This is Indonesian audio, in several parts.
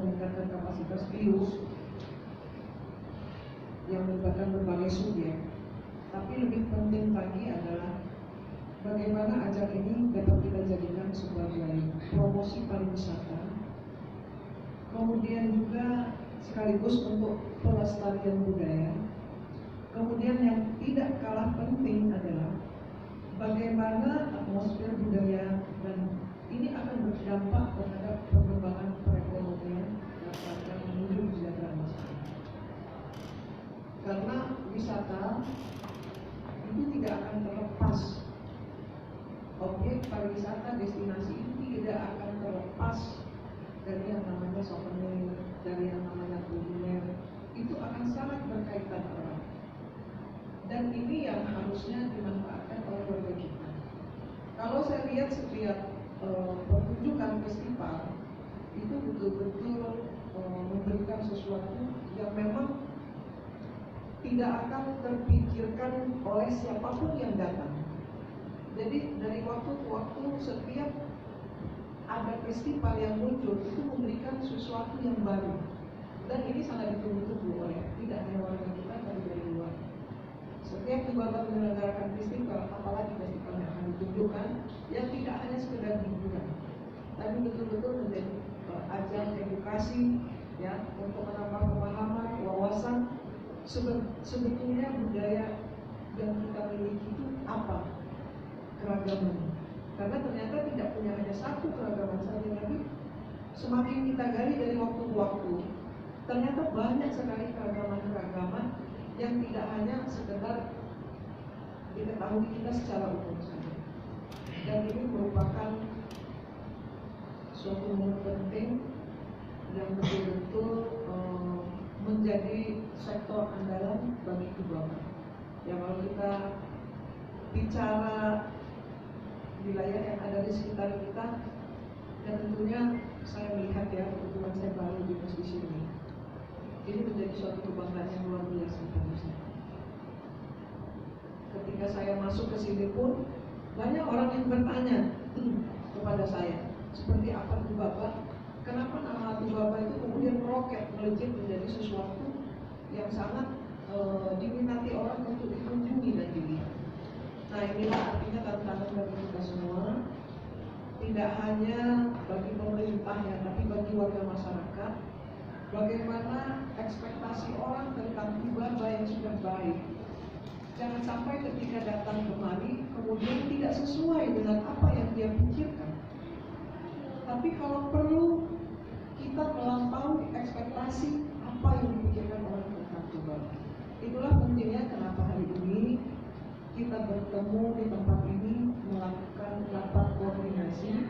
meningkatkan kapasitas BIO yang melibatkan berbagai subjek. Tapi lebih penting lagi adalah bagaimana ajang ini dapat kita jadikan sebagai promosi pariwisata, kemudian juga sekaligus untuk pelestarian budaya. Kemudian yang tidak kalah penting adalah bagaimana atmosfer budaya, dan ini akan berdampak terhadap perkembangan perekonomian masyarakat menuju kesejahteraan masyarakat. Karena wisata itu tidak akan terlepas, objek pariwisata destinasi itu tidak akan terlepas dari yang namanya souvenir, dari yang namanya kuliner, itu akan sangat berkaitan erat. Dan ini yang harusnya dimanfaatkan oleh warga kita. Kalau saya lihat setiap pertunjukan festival itu betul-betul memberikan sesuatu yang memang tidak akan terpikirkan oleh siapapun yang datang. Jadi dari waktu ke waktu setiap ada festival yang muncul itu memberikan sesuatu yang baru, dan ini sangat ditunggu-tunggu oleh tidak hanya warga kita tapi dari luar. Setiap Tubaba menyelenggarakan festival, apalagi festival yang akan ditunjukkan, yang tidak hanya sekedar hiburan, tapi betul-betul menjadi ajang edukasi, ya, untuk menambah pemahaman, wawasan sebetulnya budaya yang kita miliki itu apa, keragaman. Karena ternyata tidak punya hanya satu keragaman saja, tapi semakin kita gali dari waktu ke waktu, ternyata banyak sekali keragaman-keragaman yang tidak hanya sekedar diketahui kita secara umum saja. Dan ini merupakan suatu momen penting yang betul-betul menjadi sektor andalan bagi Tubaba. Ya, kalau kita bicara wilayah yang ada di sekitar kita, dan tentunya saya melihat, ya, kebetulan saya baru di posisi ini, ini menjadi suatu kebanggaan yang luar biasa bagi saya. Ketika saya masuk ke sini pun banyak orang yang bertanya kepada saya, seperti apa Tubaba, kenapa nama Tubaba itu kemudian meroket, melejit menjadi sesuatu yang sangat diminati orang untuk dikunjungi dan dilihat. Nah, inilah artinya tantangan bagi kita semua, tidak hanya bagi pemerintah, ya, tapi bagi warga masyarakat. Bagaimana ekspektasi orang tentang Tubaba yang sudah baik, jangan sampai ketika datang kemari kemudian tidak sesuai dengan apa yang dia pikirkan. Tapi kalau perlu kita melampaui ekspektasi apa yang dipikirkan orang tentang Tubaba. Itulah pentingnya kenapa hari ini kita bertemu di tempat ini, melakukan rapat koordinasi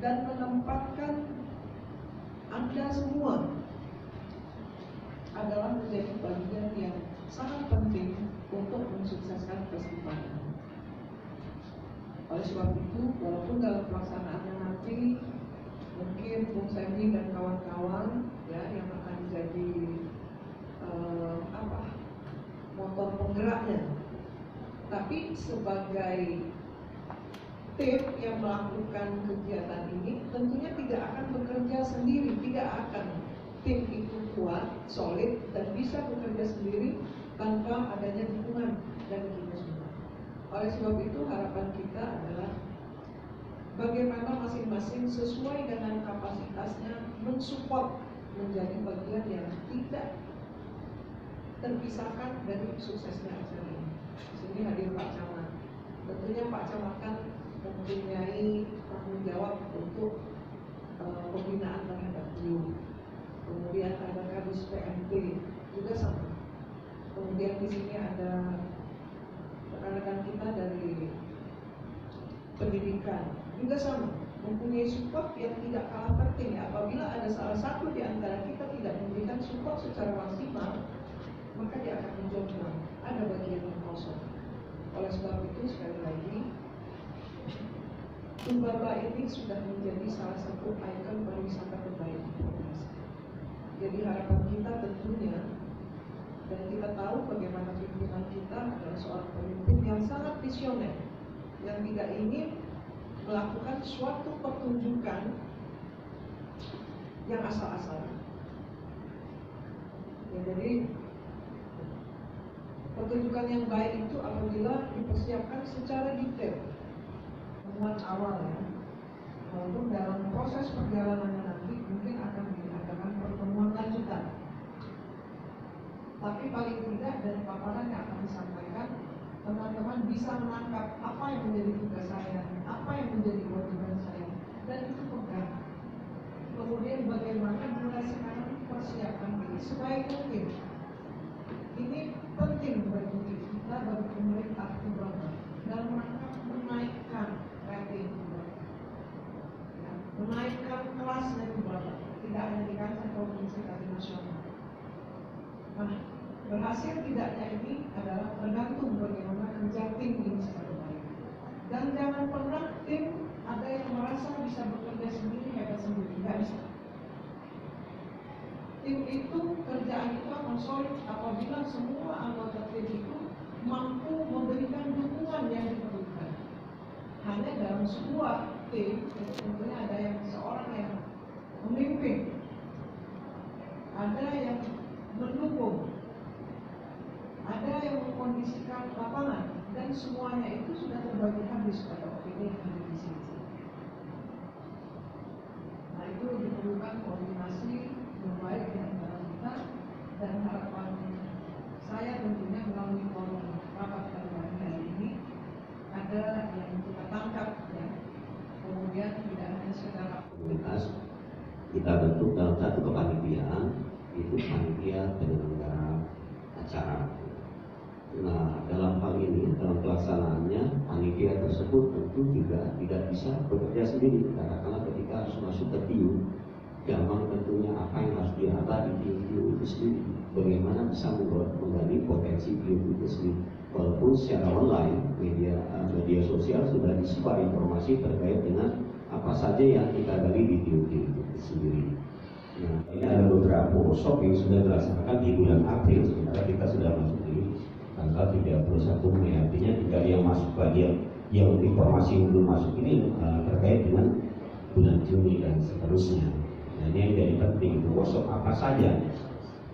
dan menempatkan Anda semua adalah menjadi bagian yang sangat penting untuk mensukseskan festival ini. Oleh sebab itu, walaupun dalam pelaksanaannya nanti mungkin Bung Sandy dan kawan-kawan, ya, yang akan jadi motor penggeraknya, tapi sebagai tim yang melakukan kegiatan ini tentunya tidak akan bekerja sendiri, tidak akan tim itu kuat, solid, dan bisa bekerja sendiri tanpa adanya dukungan dari kita semua. Oleh sebab itu harapan kita adalah bagaimana masing-masing sesuai dengan kapasitasnya mensupport menjadi bagian yang tidak terpisahkan dari suksesnya acara ini. Di sini hadir Pak Camat. Tentunya Pak Camat kan mempunyai tanggung jawab untuk pembinaan terhadap BIO. Kemudian ada Kadis PMP juga sama. Kemudian di sini ada rekan-rekan kita dari pendidikan juga sama, mempunyai support yang tidak kalah penting. Apabila ada salah satu di antara kita tidak memberikan support secara maksimal, maka dia akan menjomblang, ada bagian yang kosong. Oleh sebab itu sekali lagi, Tubaba ini sudah menjadi salah satu ikon pariwisata terbaik di provinsi. Jadi harapan kita tentunya, dan kita tahu bagaimana pimpinan kita adalah seorang pemimpin yang sangat visioner, yang tidak ingin melakukan suatu pertunjukan yang asal-asalan. Jadi pertunjukan yang baik itu apabila dipersiapkan secara detail, temuan awal ya. Walaupun dalam proses perjalanannya nanti mungkin akan diadakan pertemuan lanjutan. Tapi paling tidak dari paparan yang akan disampaikan, teman-teman bisa menangkap apa yang menjadi tugas saya, apa yang menjadi kewajiban saya, dan itu pegang. Kemudian bagaimana mulai sekarang persiapan diri sebaik mungkin. Ini penting bagi kita, bagi pemerintah juga dalam rangka menaikkan rating juga, ya, menaikkan kelasnya juga, tidak hanya di kancah provinsi tapi nasional. Nah, berhasil tidaknya ini adalah tergantung bagaimana kerja tim ini secara baik. Dan jangan pernah tim ada yang merasa bisa bekerja sendiri, hebat sendiri, tidak bisa. Tim itu, kerjaan itu akan solid apabila semua anggota tim itu mampu memberikan dukungan yang diperlukan. Hanya dalam sebuah tim itu tentunya ada yang seorang yang memimpin, ada yang mendukung, ada yang mengkondisikan lapangan, dan semuanya itu sudah terbagi habis pada opini yang ada di sini. Nah, itu diperlukan koordinasi yang baik di antara kita, dan harapan saya tentunya melalui forum rapat pada hari ini ada yang kita tangkap ya. Kemudian tidak hanya sekedar komunitas kita bentuk dalam satu kepanitiaan, itu panitia penyelenggara acara. Nah, dalam hal ini, dalam pelaksanaannya, panitia tersebut tentu juga tidak bisa bekerja sendiri, karena ketika harus masuk ke TIU, gampang tentunya apa yang harus diaba di TIU itu sendiri, bagaimana bisa menggali potensi TIU itu sendiri. Walaupun secara online, media sosial sudah disebar informasi terkait dengan apa saja yang kita gali di TIU itu sendiri. Nah, ini ada beberapa workshop yang sudah dilaksanakan di bulan April, sementara kita sudah masuk di tanggal 31 Mei. Artinya tinggal yang masuk lagi, yang informasi yang belum masuk ini terkait dengan bulan Juni dan seterusnya. Nah, ini yang jadi penting, itu workshop apa saja.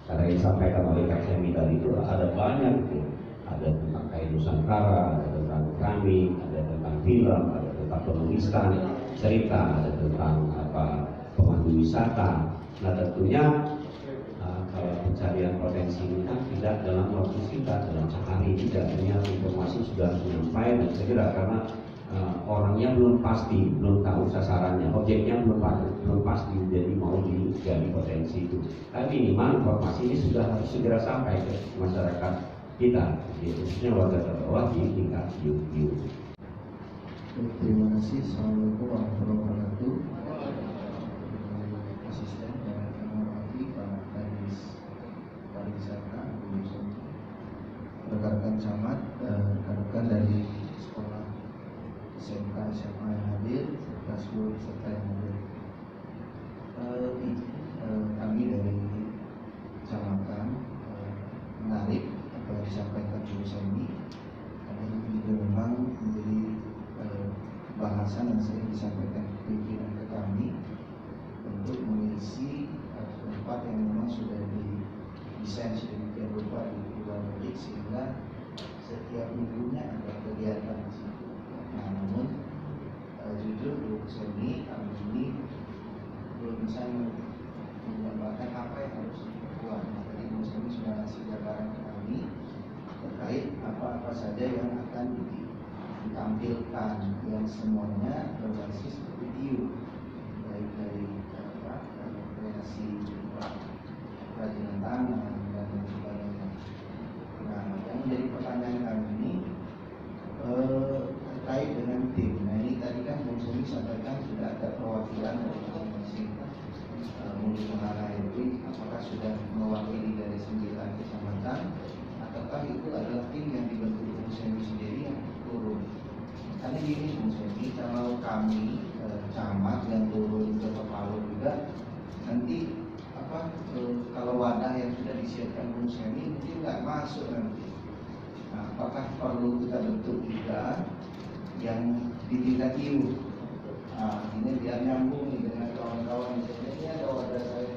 Karena yang disampaikan oleh Kak Semi tadi itu ada banyak itu. Ada tentang kain Nusantara, ada tentang keramik, ada tentang film, ada tentang penulisan cerita, ada tentang pemandu wisata. Nah, tentunya kalau pencarian potensi ini kan tidak dalam waktu singkat, dalam sehari tidak, hanya informasi sudah sampai dan segera, karena orangnya belum pasti, belum tahu sasarannya, objeknya belum pasti, jadi mau digali potensi itu. Tapi minimal informasi ini sudah harus segera sampai ke masyarakat kita, khususnya warga terbawah di tingkat TIU. Terima kasih. Assalamualaikum warahmatullahi wabarakatuh. Asisten dan menghormati Pak Kadis Pariwisata, rekan-rekan camat, rekan-rekan dari sekolah SMK SMA yang hadir, serta seluruh peserta yang hadir. Kami dari kecamatan menarik apa yang disampaikan Bu Semi, karena itu juga memang menjadi bahasan yang sering disampaikan pimpinan ke kami untuk mengisi tempat yang memang sudah didesain sedemikian rupa di luar negeri, sehingga setiap minggunya ada kegiatan di situ. Nah, namun jujur Bu Semi kami ini belum bisa menggambarkan apa yang harus diperkuat. Tadi Bu Semi sudah ngasih gambaran ke kami terkait apa-apa saja yang akan ditampilkan, yang semuanya berbasis video, baik dari kreasi kerajinan tangan dan lain sebagainya. Nah, yang menjadi pertanyaan kami ini terkait dengan tim. Nah, ini tadi kan Bung Sumi sampaikan sudah ada perwakilan dari masing-masing Muli Menara RW, apakah sudah mewakili dari 9 kecamatan, ataukah itu adalah tim yang dibentuk Bung Sumi sendiri yang turun? Karena gini Bung Sumi, kalau kami camat yang turun ke Palu juga, nanti kalau wadah yang sudah disiapkan Bung Sumi mungkin nggak masuk nanti. Nah, apakah perlu kita bentuk juga yang di tingkat TIU? Nah, ini biar nyambung nih dengan kawan-kawan. Ini ada wadah saya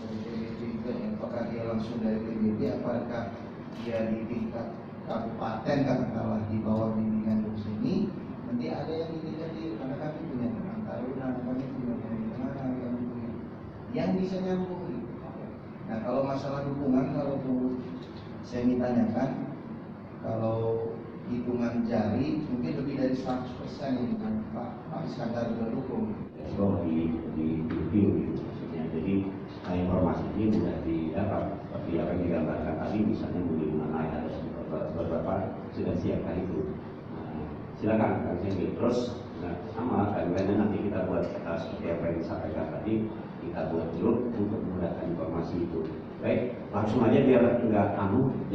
dari PBB juga yang apakah dia langsung dari PBB, apakah dia di tingkat kabupaten katakanlah di bawah bimbingan dosen ini, nanti ada yang dilihat karena kami punya teman taruna, kami punya teman yang bisa nyambung. Nah kalau masalah dukungan, kalau saya ditanyakan, kalau hitungan jari mungkin lebih dari 100% ini kan Pak Iskandar sudah dukung. Kalau di review gitu maksudnya. Jadi informasi ini sudah didapat, tapi apa yang digambarkan tadi misalnya mulai mana ada beberapa sudah siapkah itu. Nah, silakan Kang Semi. Terus sama timeline nanti kita buat seperti apa yang disampaikan tadi, kita buat grup untuk memudahkan informasi itu. Baik, langsung aja biar enggak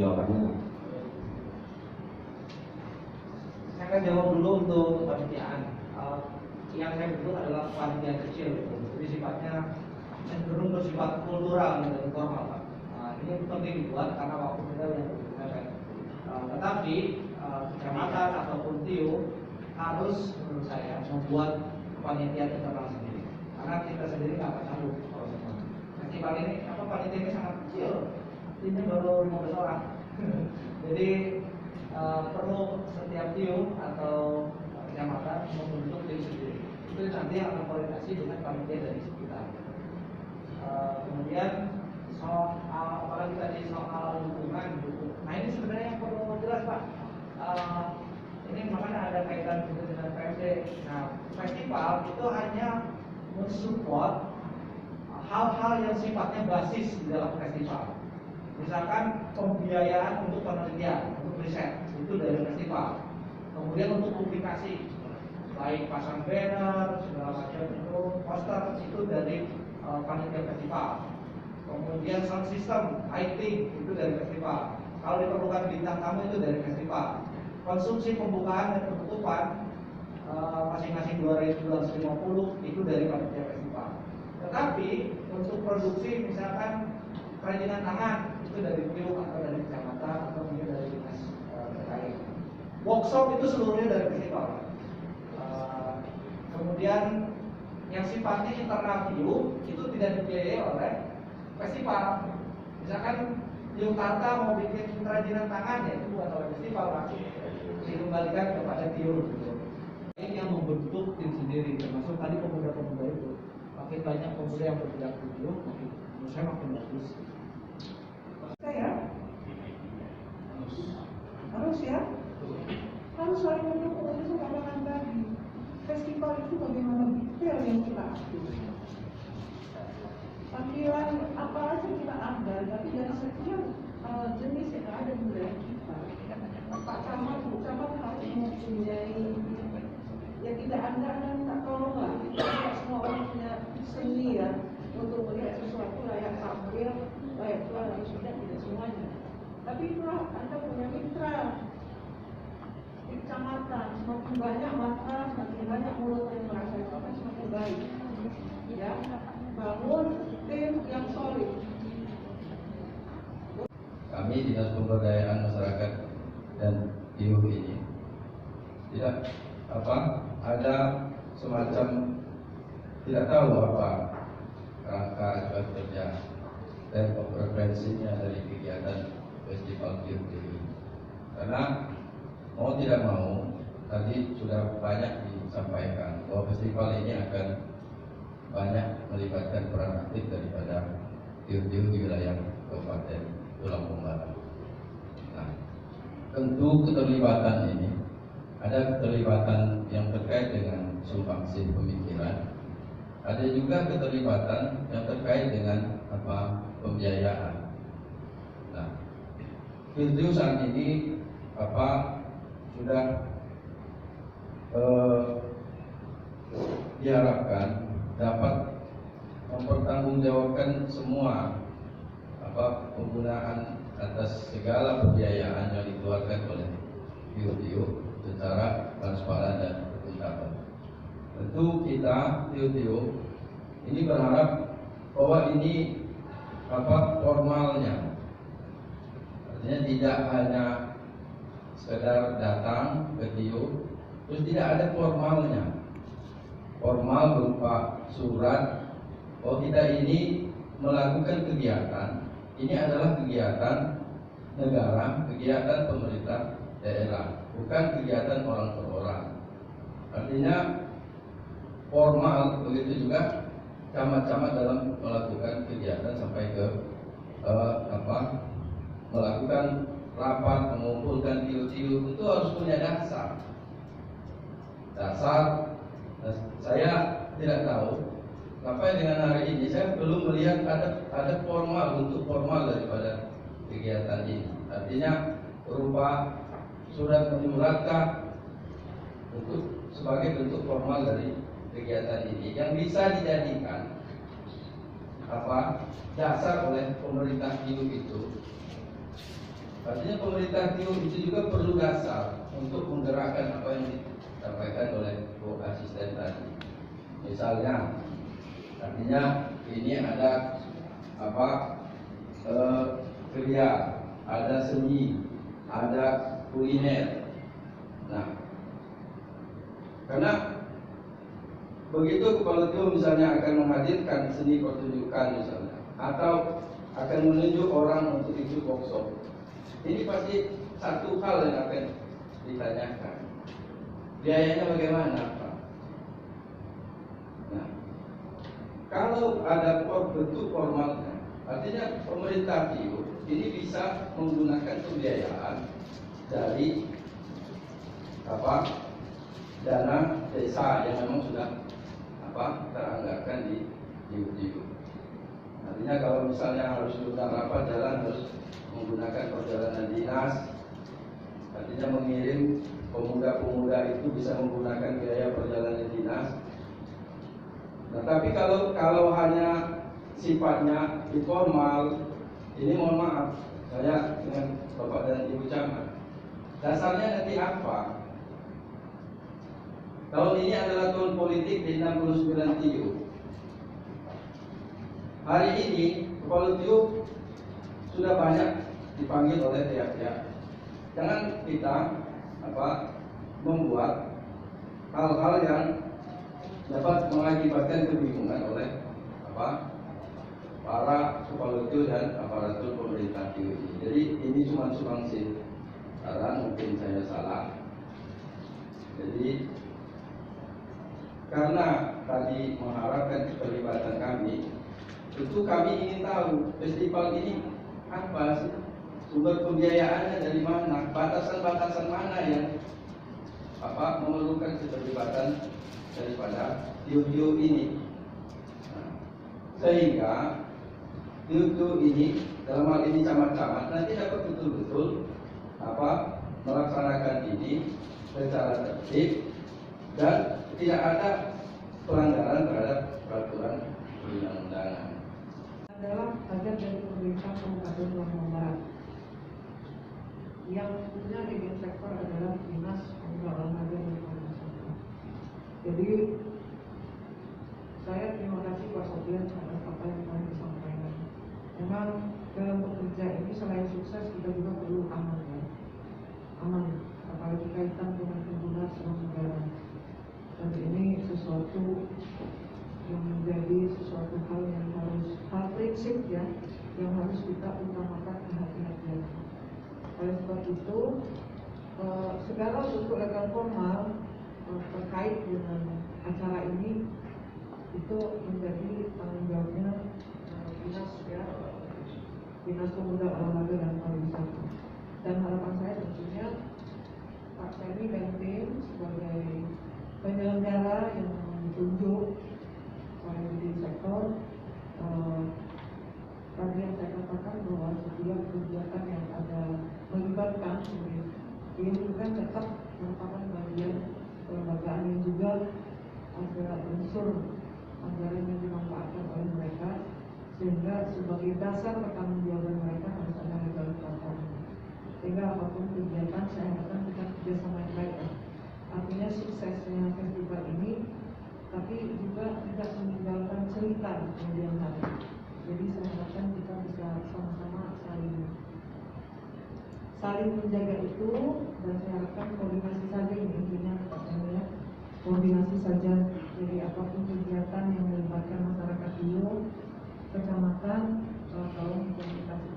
jawabannya. Saya akan jawab dulu untuk kepanitiaan. Yang saya bentuk adalah panitia kecil, jadi sifatnya cenderung bersifat kultural dan informal, Pak. Ini penting dibuat karena waktu kita yang berbeda. Tetapi kecamatan ataupun TIO harus menurut saya membuat panitia internal sendiri, karena kita sendiri nggak akan sanggup prosesnya. Festival ini panitia ini sangat kecil, ini baru 15 orang. Jadi perlu setiap TIO atau kecamatan membentuk tim sendiri. Itu nanti akan koordinasi dengan panitia dari sekitar. Kemudian apalagi tadi soal dukungan. Nah ini sebenarnya yang perlu jelas, Pak. Ini makanya ada kaitan juga dengan PMD. Nah festival itu hanya mensupport hal-hal yang sifatnya basis di dalam festival. Misalkan pembiayaan untuk penelitian, untuk riset, itu dari festival. Kemudian untuk publikasi, baik pasang banner, segala macam itu, poster, itu dari panitia festival. Kemudian sound system, lighting, itu dari festival. Kalau diperlukan bintang tamu itu dari festival. Konsumsi pembukaan dan penutupan masing-masing 250 itu dari panitia festival. Tetapi untuk produksi misalkan kerajinan tangan itu dari PIO atau dari kecamatan atau mungkin dari dinas terkait. Workshop itu seluruhnya dari festival. Kemudian yang sifatnya internal PIO itu tidak dibiayai oleh festival. Misalkan Yogyakarta mau bikin kerajinan tangan, ya itu bukan oleh festival, Pak. Dikembalikan kepada PIO. Ini yang membentuk tim sendiri, termasuk tadi pemuda-pemuda itu. Makin banyak pemuda yang bergerak di PIO, menurut saya makin bagus. Saya harus ya, harus saling mendukung. Itu katakan tadi, festival itu bagaimana detail yang kita atur. Tampilan apa aja kita ada, tapi dari setiap jenis yang ada di wilayah kita. Pak Camat, Bu Camat harus mempunyai, ya tidak ada dan tak tolong lah. Tidak semua orang punya seni ya untuk melihat sesuatu layak tampil, layak jual harus tidak semuanya. Tapi itulah Anda punya mitra di kecamatan, semakin banyak mata, semakin banyak mulut yang merasakan semakin baik. Ya, bangun tim yang solid. Kami Dinas Pemberdayaan Masyarakat dan PIO ini tidak ada semacam tidak tahu apa rangka kerja dan preferensinya dari kegiatan festival PIO ini. Karena mau tidak mau tadi sudah banyak disampaikan bahwa festival ini akan banyak melibatkan peran aktif daripada PIO di wilayah Kabupaten Lampung Barat. Nah, tentu keterlibatan ini ada keterlibatan yang terkait dengan sumbangsih pemikiran, ada juga keterlibatan yang terkait dengan pembiayaan. Nah, PIO saat ini sudah diharapkan dapat mempertanggungjawabkan semua penggunaan atas segala pembiayaan yang dikeluarkan oleh PIO secara transparan dan akuntabel. Tentu kita PIO ini berharap bahwa ini formalnya, artinya tidak hanya sekedar datang ke PIO terus tidak ada formalnya. Formal berupa surat bahwa kita ini melakukan kegiatan ini adalah kegiatan negara, kegiatan pemerintah daerah, bukan kegiatan orang per orang. Artinya formal, begitu juga camat-camat dalam melakukan kegiatan sampai ke melakukan rapat, mengumpulkan TIO-TIO, itu harus punya dasar. Saya tidak tahu sampai dengan hari ini saya belum melihat ada bentuk formal daripada kegiatan ini. Artinya berupa surat menyuratkah sebagai bentuk formal dari kegiatan ini yang bisa dijadikan dasar oleh pemerintah TIO itu. Artinya pemerintah TIO itu juga perlu dasar untuk menggerakkan apa yang disampaikan oleh Bu Asisten tadi. Misalnya, artinya ini ada kerja, ada seni, ada kuliner. Nah, karena begitu kepala TIO misalnya akan menghadirkan seni pertunjukan misalnya, atau akan menunjuk orang untuk ikut workshop, ini pasti satu hal yang akan ditanyakan, biayanya bagaimana Pak? Nah, kalau ada bentuk formalnya, artinya pemerintah TIO ini bisa menggunakan pembiayaan dari dana desa yang memang sudah teranggarkan di TIO. Artinya kalau misalnya harus diundang rapat jalan harus menggunakan perjalanan dinas, artinya mengirim pemuda-pemuda itu bisa menggunakan biaya perjalanan dinas. Nah, tapi kalau hanya sifatnya informal, ini mohon maaf, saya dengan Bapak dan Ibu Camat, dasarnya nanti apa? Tahun ini adalah tahun politik di 69 TIO. Hari ini kepala TIO sudah banyak dipanggil oleh pihak-pihak. Jangan kita membuat hal-hal yang dapat mengakibatkan kebingungan oleh para kepala TIO dan aparatur pemerintah TIO ini. Jadi ini cuma sumbangsih saran, mungkin saya salah. Jadi karena tadi mengharapkan keterlibatan kami, tentu kami ingin tahu festival ini apa sih, sumber pembiayaannya dari mana, batasan-batasan mana yang memerlukan keterlibatan daripada TIO-TIO ini. Nah, sehingga TIO-TIO ini dalam hal ini camat-camat nanti dapat betul-betul melaksanakan ini secara tertib dan tidak ada pelanggaran terhadap peraturan perundang-undangan. Adalah bagian dari pemerintah Kabupaten Lampung Barat. Yang punya leading sektor adalah Dinas Pemuda Olahraga dan Pariwisata. Jadi saya terima kasih Pak Sofian atas apa yang telah disampaikan. Memang dalam bekerja ini selain sukses kita juga perlu aman ya. Aman, apalagi kaitan dengan pengguna seluruh negara. Dan ini sesuatu yang menjadi sesuatu hal yang hal prinsip ya, yang harus kita utamakan kehati-hatian. Oleh sebab itu segala bentuk legal formal terkait dengan acara ini itu menjadi tanggung jawabnya Dinas Pemuda Olahraga dan Pariwisata. Dan harapan saya tentunya Pak Ferry dan tim sebagai penyelenggara yang ditunjuk oleh leading sektor, tadi yang saya katakan bahwa setiap kegiatan yang ada melibatkan ini kan tetap merupakan bagian kelembagaan yang juga ada unsur anggaran yang dimanfaatkan oleh mereka, sehingga sebagai dasar pertanggungjawaban mereka harus ada legal platform. Sehingga apapun kegiatan saya harapkan kita kerjasama yang baik. Artinya suksesnya festival ini, tapi juga tidak meninggalkan cerita kemudian hari. Jadi saya harapkan kita bisa sama-sama saling menjaga itu, dan saya harapkan koordinasi saja ini intinya ya, koordinasi saja. Jadi apapun kegiatan yang melibatkan masyarakat dulu, kecamatan, tolong komunikasi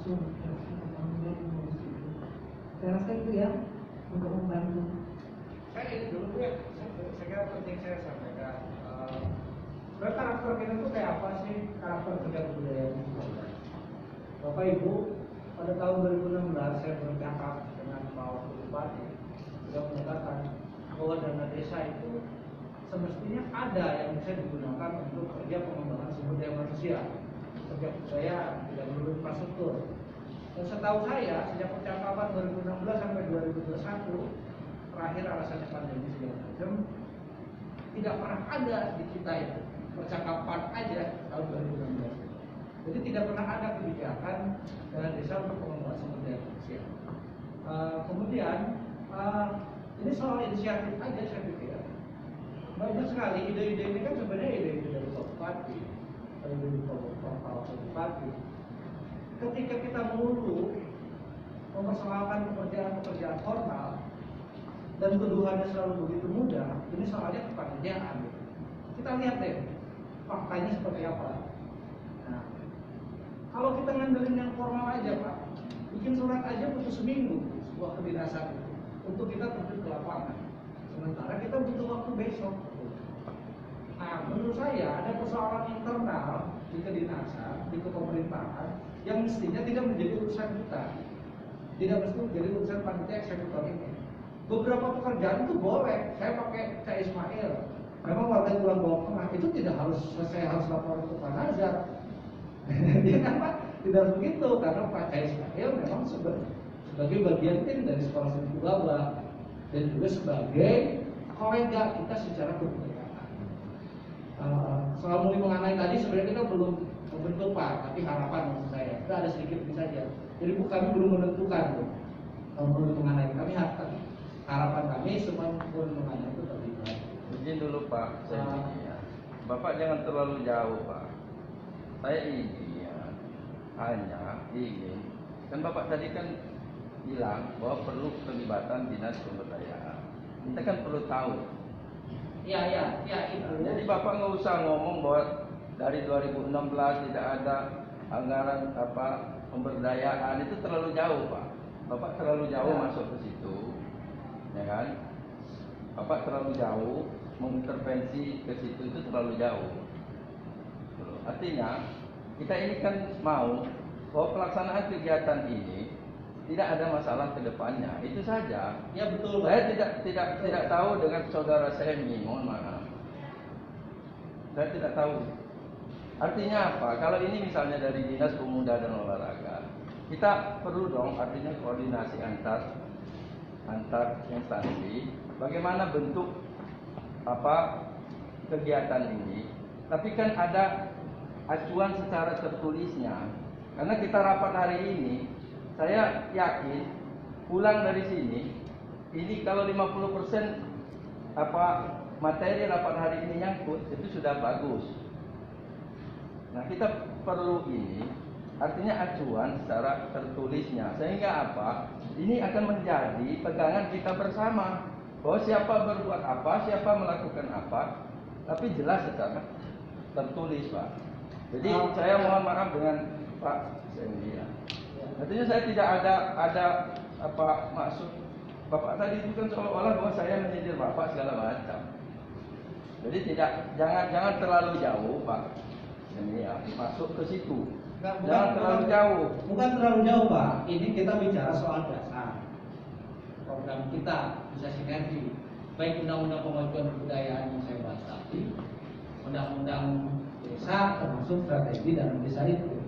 langsung tahun 2021. Saya rasa itu ya untuk membantu. Saya ini dulu ya, saya kira penting saya sampaikan. Sebenarnya karakter kita itu kayak apa sih, karakter kerja budaya itu? Bapak Ibu, pada tahun 2016 saya bercakap dengan Pak Wakil Bupati. Beliau menyatakan bahwa dana desa itu semestinya ada yang bisa digunakan untuk kerja pengembangan sumber daya manusia, kerja budaya, tidak perlu infrastruktur. Dan setahu saya, sejak percakapan 2016 sampai 2021, terakhir alasannya pandemi segala macam, tidak pernah ada di kita itu percakapan aja tahun 2016. Jadi tidak pernah ada kebijakan dana desa untuk pengembangan sumber daya manusia. Kemudian ini soal inisiatif aja saya pikir. Banyak sekali ide-ide ini kan sebenarnya ide-ide dari Pak Bupati, dari Pak Bupati. Ketika kita melulu mempersoalkan pekerjaan formal dan tuduhannya selalu begitu mudah, ini soalnya kepanitiaan. Kita lihat deh faktanya seperti apa. Nah, kalau kita ngandelin yang formal aja Pak, bikin surat aja butuh seminggu sebuah kedinasan untuk kita terjun ke lapangan. Sementara kita butuh waktu besok. Nah, menurut saya ada persoalan internal di kedinasan, di kepemerintahan yang mestinya tidak menjadi urusan kita, tidak mesti menjadi urusan panitia eksekutor ini. Beberapa pekerjaan itu boleh, saya pakai Cak Ismail. Memang warga Tulang Bawang Tengah itu tidak harus saya harus lapor ke Pak Nazar. Ya kan Pak? Tidak harus begitu karena Pak Cak Ismail memang sebagai bagian tim dari sekolah Seni Baba dan juga sebagai kolega kita secara keberagaman. Soal mulai mengenai tadi sebenarnya kita belum membentuk Pak, tapi harapan maksud saya kita ada sedikit saja. Jadi kami belum menentukan mulai mengenai kami harapan kami semua mulai mengenai itu terlibat. Begini dulu Pak, Bapak jangan terlalu jauh Pak. Saya ini ya, hanya ingin, kan Bapak tadi kan bilang bahwa perlu terlibatan dinas pemberdayaan. Kita kan perlu tahu. Iya itu. Jadi Bapak nggak usah ngomong bahwa dari 2016 tidak ada anggaran pemberdayaan, itu terlalu jauh Pak. Bapak terlalu jauh masuk ke situ, ya kan? Bapak terlalu jauh mengintervensi ke situ, itu terlalu jauh. Artinya kita ini kan mau bahwa pelaksanaan kegiatan ini tidak ada masalah ke depannya, itu saja. Ya betul. Saya tidak tahu dengan saudara Semi, mohon maaf. Saya tidak tahu. Artinya apa? Kalau ini misalnya dari Dinas Pemuda dan Olahraga, kita perlu dong artinya koordinasi antar instansi. Bagaimana bentuk kegiatan ini? Tapi kan ada acuan secara tertulisnya. Karena kita rapat hari ini, saya yakin pulang dari sini, ini kalau 50% materi rapat hari ini nyangkut, itu sudah bagus. Nah, kita perlu ini, artinya acuan secara tertulisnya, sehingga apa? Ini akan menjadi pegangan kita bersama, bahwa siapa berbuat apa, siapa melakukan apa, tapi jelas secara tertulis, Pak. Jadi saya mohon maaf dengan Pak Sendi. Artinya saya tidak ada maksud Bapak tadi itu kan seolah-olah bahwa saya menyindir Bapak segala macam. Jadi jangan terlalu jauh Pak. Ini ya, masuk ke situ. Jangan terlalu jauh. Bukan terlalu jauh Pak. Ini kita bicara soal dasar. Program kita bisa sinergi. Baik undang-undang pemajuan kebudayaan yang saya bahas tadi, undang-undang desa termasuk strategi dalam desa itu.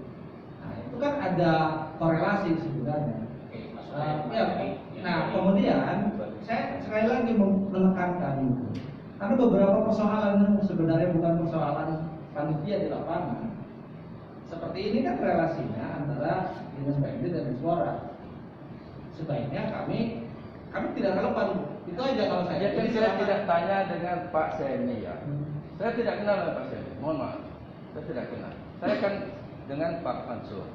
Nah itu kan ada korelasi sebenarnya. Nah kemudian saya sekali lagi menekankan itu. Karena beberapa persoalan yang sebenarnya bukan persoalan panitia di lapangan. Seperti ini kan relasinya antara Dinas PMD dan Menpora. Sebaiknya kami tidak relevan. Itu aja kalau saya. Jadi saya tidak tanya dengan Pak Semi ya. Saya tidak kenal dengan Pak Semi. Mohon maaf. Saya tidak kenal. Saya kan dengan Pak Mansur.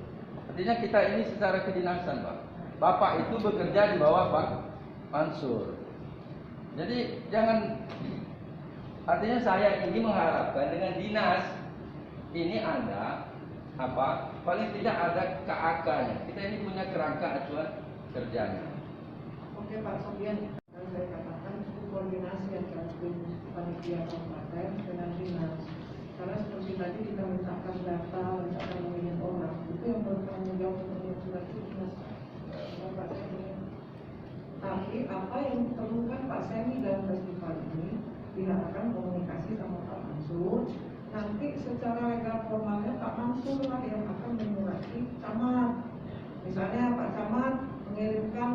Artinya kita ini secara kedinasan Pak. Bapak itu bekerja di bawah Pak Mansur. Jadi jangan. Artinya saya ini mengharapkan dengan dinas ini ada paling tidak ada KAK-nya. Kita ini punya kerangka acuan kerjanya. Oke Pak Sofian, yang saya katakan cukup koordinasi antara tim panitia kabupaten dengan dinas. Karena seperti tadi kita mintakan data, mintakan nomor orang, itu yang bertanggung jawab untuk surat itu dinas. Pak Semi. Tapi apa yang diperlukan Pak Semi dalam festival ini, diharapkan komunikasi sama Pak Mansur. Nanti secara legal formalnya Pak Mansur lah yang akan menyurati camat. Misalnya Pak Camat mengirimkan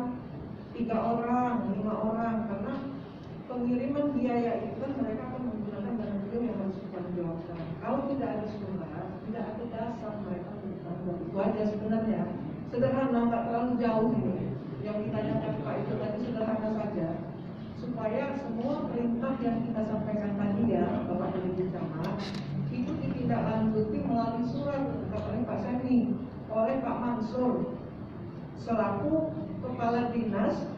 3 orang, 5 orang, karena pengiriman biaya itu kan mereka akan menggunakan dana beliau yang harus dipertanggungjawabkan. Kalau tidak ada surat, tidak ada dasar mereka bertanggung. Itu aja sebenarnya. Sederhana, nggak terlalu jauh ini. Yang kita nyatakan Pak itu tadi sederhana saja, supaya semua perintah yang kita sampaikan tadi ya, Bapak Ibu Camat, itu ditindaklanjuti melalui surat oleh Pak Semi, oleh Pak Mansur, selaku kepala dinas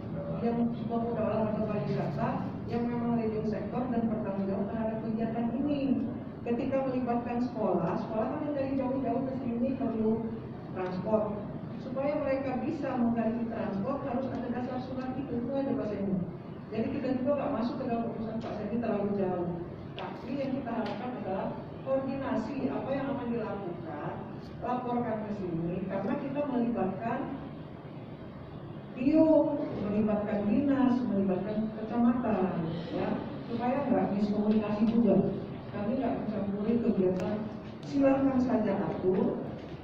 yang pemuda olahraga pariwisata yang memang leading sektor dan bertanggung jawab terhadap kegiatan ini. Ketika melibatkan sekolah kan dari jauh-jauh ke sini perlu transport. Supaya mereka bisa mengganti transport harus ada dasar surat itu aja Pak Semi. Jadi kita juga nggak masuk ke dalam urusan Pak Semi terlalu jauh. Tapi yang kita harapkan adalah koordinasi apa yang akan dilakukan, laporkan ke sini karena kita melibatkan melibatkan dinas, melibatkan kecamatan, ya, supaya nggak miskomunikasi juga. Kami nggak mencampuri kegiatan, silakan saja atur.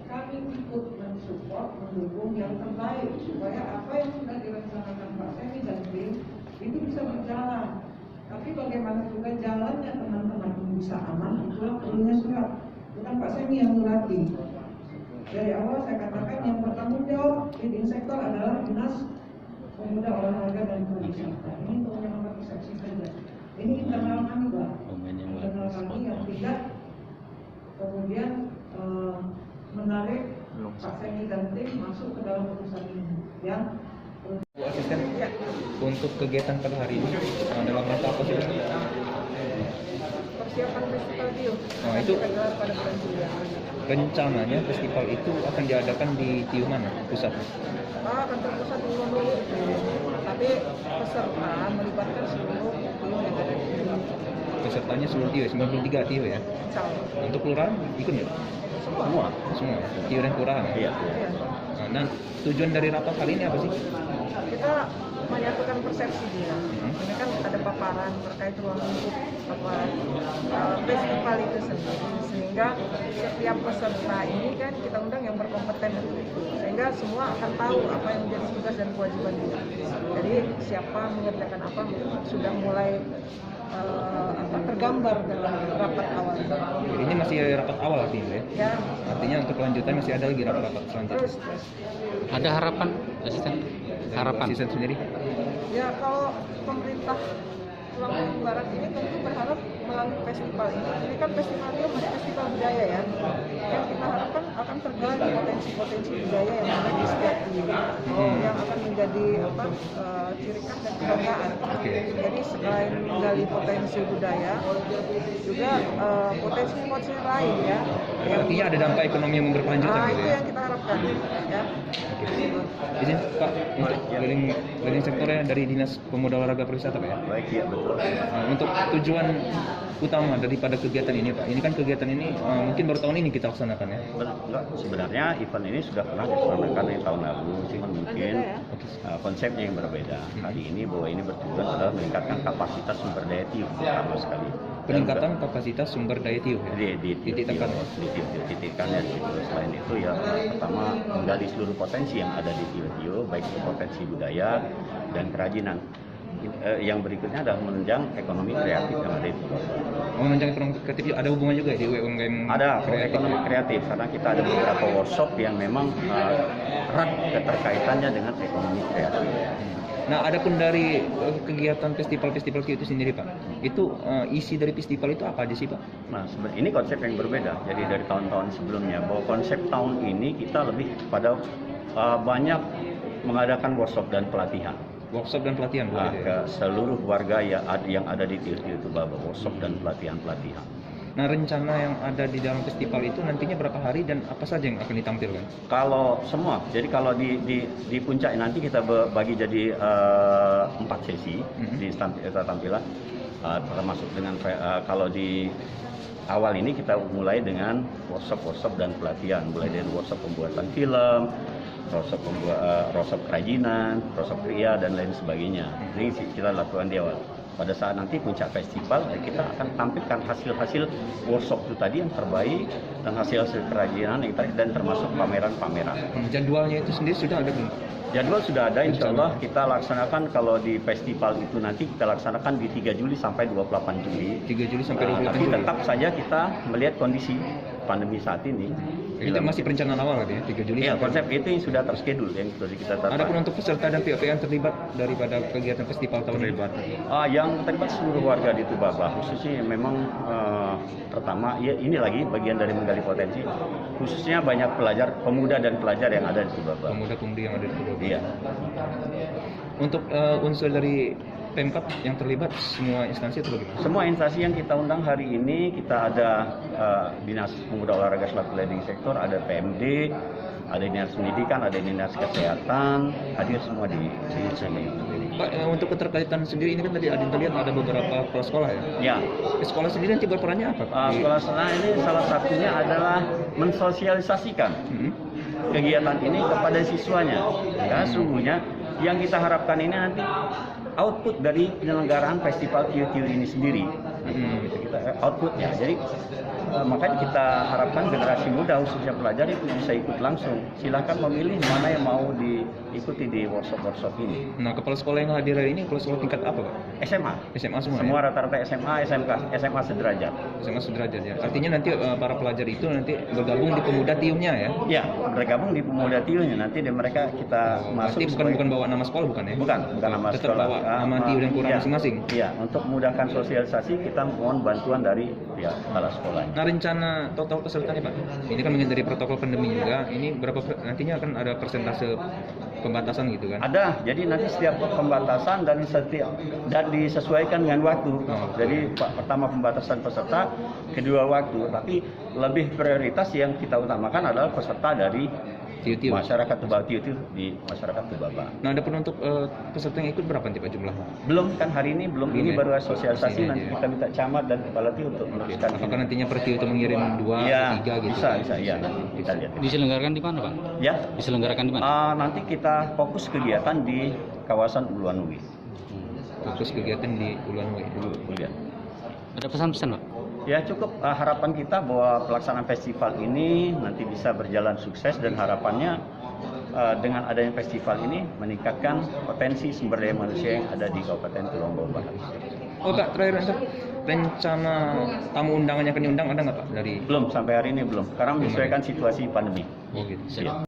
Kami ikut mensupport, mendukung yang terbaik supaya apa yang sudah direncanakan Pak Semi dan tim itu bisa berjalan. Tapi bagaimana juga jalannya teman-teman ini bisa aman, itulah perlunya surat. Bukan Pak Semi yang nurati. Dari awal saya katakan yang bertanggung jawab leading sektor adalah Dinas Pemuda Olahraga dan Pariwisata. Ini untuk menyamakan persepsi saja. Ini internal kami Pak. Internal kami yang tidak kemudian menarik Pak Semi dan tim masuk ke dalam urusan ini. Ya. Asisten, untuk kegiatan pada hari ini dalam rangka apa sih? Persiapan festival Dio. Oh, itu Kita gelar pada bulan Juli. rencananya festival itu akan diadakan di Tiu mana pusat? Kantor pusat dulu. Tapi peserta melibatkan seluruh Dio yang ada di sini. Pesertanya seluruh Tiu, 93 Tiu ya? Insya Allah. Untuk kelurahan ikut nggak? Semua. Semua, Tiu dan kelurahan? Iya. Nah, tujuan dari rapat kali ini apa sih? Kita menyatukan persepsi dia. Ini kan ada paparan terkait ruang lingkup festival itu sendiri, sehingga setiap peserta ini kan kita undang yang berkompeten untuk itu, sehingga semua akan tahu apa yang menjadi tugas dan kewajiban dia. Jadi siapa mengerjakan apa sudah mulai tergambar dalam rapat awal ini. Ini masih rapat awal artinya ya? Ya. Artinya untuk kelanjutan masih ada lagi rapat-rapat selanjutnya. Terus. Ada harapan, asisten? Harapan? Asisten sendiri? Ya kalau pemerintah Lampung Barat ini tentu berharap melalui festival ini kan festival Rio masih festival budaya ya, yang kita harapkan akan tergali potensi-potensi budaya yang ada di setiap daerah, yang akan menjadi ciri khas dan kebanggaan. Jadi selain menggali potensi budaya, juga potensi-potensi lain ya. Artinya ada dampak ekonomi yang berkelanjutan gitu Itu ya? yang kita harapkan ya. Izin Pak, untuk keliling sektornya dari Dinas Pemuda Olahraga Pariwisata Pak ya? Baik, ya betul. Nah, untuk tujuan utama daripada kegiatan ini Pak, ini kan kegiatan ini mungkin baru tahun ini kita laksanakan ya? Enggak, sebenarnya event ini sudah pernah dilaksanakan yang tahun lalu, cuma mungkin konsepnya yang berbeda. Hari ini bahwa ini bertujuan adalah meningkatkan kapasitas sumber daya TIU pertama sekali. Peningkatan kapasitas sumber daya TIU ya? Di titik tekannya di situ. Selain itu ya pertama menggali seluruh potensi yang ada di TIU, baik potensi budaya dan kerajinan. Yang berikutnya adalah menunjang ekonomi kreatif yang ada di Bogor. Menunjang ekonomi kreatif ada hubungan juga ya di UMKM? Ada ekonomi kreatif karena kita ada beberapa workshop yang memang erat keterkaitannya dengan ekonomi kreatif. Nah, adapun dari kegiatan festival-festival itu sendiri Pak, itu isi dari festival itu apa aja sih Pak? Nah, ini konsep yang berbeda. Jadi dari tahun-tahun sebelumnya, bahwa konsep tahun ini kita lebih pada banyak mengadakan workshop dan pelatihan. Workshop dan pelatihan Ke seluruh warga yang ada di TIU itu bahwa workshop dan pelatihan-pelatihan. Nah, rencana yang ada di dalam festival itu nantinya berapa hari dan apa saja yang akan ditampilkan? Kalau semua, jadi kalau di puncak nanti kita bagi jadi 4 sesi di tampilan, termasuk dengan kalau di awal ini kita mulai dengan workshop dan pelatihan, mulai dari workshop pembuatan film, workshop kerajinan, workshop kria dan lain sebagainya. Ini kita lakukan di awal. Pada saat nanti puncak festival, kita akan tampilkan hasil-hasil workshop itu tadi yang terbaik dan hasil-hasil kerajinan yang tadi, dan termasuk pameran-pameran. Jadwalnya itu sendiri sudah ada belum? Jadwal sudah ada, insya Allah kita laksanakan kalau di festival itu nanti kita laksanakan di 3 Juli sampai 28 Juli. 3 Juli sampai 28 Tapi Juli. tetap saja kita melihat kondisi pandemi saat ini. Itu masih perencanaan awal ya, 3 Juli. Iya, sampai- konsep itu yang sudah terschedule, yang sudah kita tetapkan. Adapun untuk peserta dan pihak yang terlibat daripada kegiatan festival tahun ini? Yang terlibat seluruh warga di Tubaba, khususnya memang pertama, ya ini lagi bagian dari menggali potensi, khususnya banyak pelajar, pemuda dan pelajar yang ada di Tubaba. Pemuda-pemudi yang ada di Tubaba. Iya. Untuk unsur dari Pemkab yang terlibat semua instansi itu bagaimana? Semua instansi yang kita undang hari ini, kita ada Dinas Pemuda Olahraga selaku leading sektor, ada PMD, ada Dinas Pendidikan, ada Dinas Kesehatan, hadir semua di sini. Pak, untuk keterkaitan sendiri ini kan tadi Adin terlihat ada beberapa kepala sekolah ya? Ya, Sekolah sendiri nanti berperannya apa? sekolah sekolah ini salah satunya adalah mensosialisasikan kegiatan ini kepada siswanya. Karena sungguhnya yang kita harapkan ini nanti output dari penyelenggaraan festival Tiu-Tiu ini sendiri. Gitu, kita outputnya. Jadi makanya kita harapkan generasi muda khususnya pelajar itu bisa ikut langsung. Silakan memilih mana yang mau diikuti di workshop ini. Nah, kepala sekolah yang hadir hari ini kepala sekolah tingkat apa, Pak? SMA. SMA semua. Semua Ya? rata-rata SMA, SMK, SMA sederajat. SMA sederajat ya. Artinya nanti para pelajar itu nanti bergabung di pemuda tiumnya ya? Ya, bergabung di pemuda tiunya. Nanti mereka kita masuk. Pasti bukan bawa nama sekolah bukan ya? Bukan nama Tetap sekolah. bawa nama tiu dan kurang Iya, masing-masing. Iya, untuk memudahkan sosialisasi kita mohon bantuan dari pihak kepala sekolahnya. Nah, rencana total pesertanya Pak, ini kan menghindari protokol pandemi juga. Ini berapa nantinya akan ada persentase pembatasan gitu kan? Ada, jadi nanti setiap pembatasan dan disesuaikan dengan waktu. Jadi pertama pembatasan peserta, kedua waktu. Tapi lebih prioritas yang kita utamakan adalah peserta dari Tiu-tiu. masyarakat Tubaba, Tiu-Tiu di masyarakat Tubaba. Nah, adapun untuk peserta yang ikut berapa nanti Pak jumlah? Belum kan hari ini belum, Belum ini ya? baru sosialisasi, Ini nanti aja. kita minta camat dan kepala tiu untuk meneruskan. Apakah nantinya per tiu itu mengirim 2 Iya, atau 3 gitu? bisa, ya nanti kita lihat. Diselenggarakan di mana, Pak? Ya, Diselenggarakan di mana? nanti kita fokus kegiatan di kawasan Uluanui. Fokus kegiatan di Uluan Uwe. Kuliah. Ada pesan-pesan, Pak? Ya cukup, harapan kita bahwa pelaksanaan festival ini nanti bisa berjalan sukses dan harapannya dengan adanya festival ini meningkatkan potensi sumber daya manusia yang ada di Kabupaten Tulungagung Barat. Oh Pak, terakhir untuk rencana tamu undangan yang akan diundang ada nggak Pak dari? Belum, sampai hari ini belum, karena menyesuaikan situasi pandemi. Oh gitu. Iya.